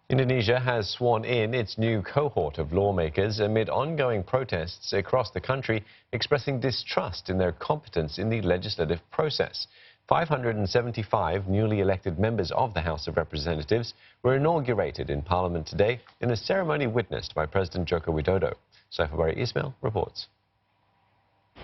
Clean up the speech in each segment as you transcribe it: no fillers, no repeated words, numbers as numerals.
Indonesia has sworn in its new cohort of lawmakers amid ongoing protests across the country expressing distrust in their competence in the legislative process. 575 newly elected members of the House of Representatives were inaugurated in Parliament today in a ceremony witnessed by President Joko Widodo. Saifabari Ismail reports.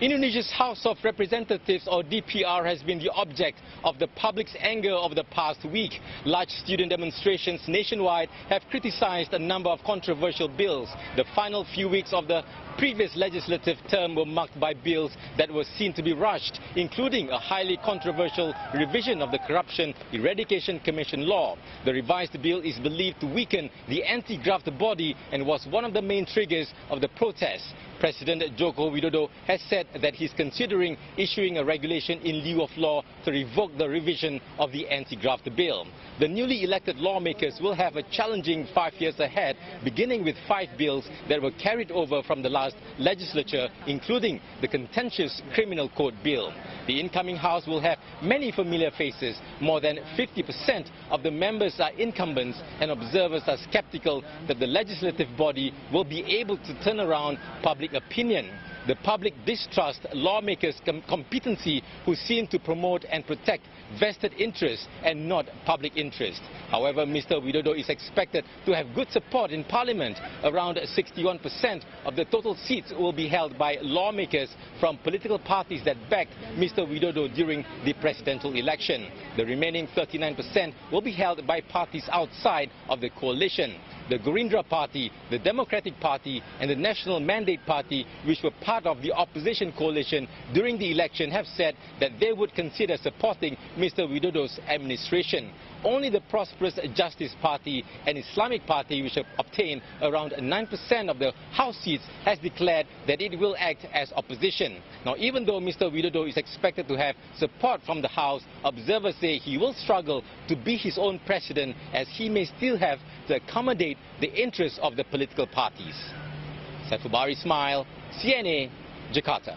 Indonesia's House of Representatives, or DPR, has been the object of the public's anger over the past week. Large student demonstrations nationwide have criticized a number of controversial bills. The final few weeks of the previous legislative term were marked by bills that were seen to be rushed, including a highly controversial revision of the Corruption Eradication Commission law. The revised bill is believed to weaken the anti-graft body and was one of the main triggers of the protests. President Joko Widodo has said that he's considering issuing a regulation in lieu of law to revoke the revision of the anti-graft bill. The newly elected lawmakers will have a challenging 5 years ahead, beginning with 5 bills that were carried over from the last legislature, including the contentious Criminal Code bill. The incoming House will have many familiar faces. More than 50% of the members are incumbents, and observers are skeptical that the legislative body will be able to turn around public opinion. The public distrust lawmakers' competency, who seem to promote and protect vested interests and not public interest. However, Mr. Widodo is expected to have good support in Parliament. Around 61% of the total seats will be held by lawmakers from political parties that backed Mr. Widodo during the presidential election. The remaining 39% will be held by parties outside of the coalition. The Gerindra Party, the Democratic Party and the National Mandate Party, which were part of the opposition coalition during the election, have said that they would consider supporting Mr. Widodo's administration. Only the Prosperous Justice Party and Islamic Party, which have obtained around 9% of the House seats, has declared that it will act as opposition. Now, even though Mr. Widodo is expected to have support from the House, observers say he will struggle to be his own president, as he may still have to accommodate the interests of the political parties. Saifabari Ismail, CNA, Jakarta.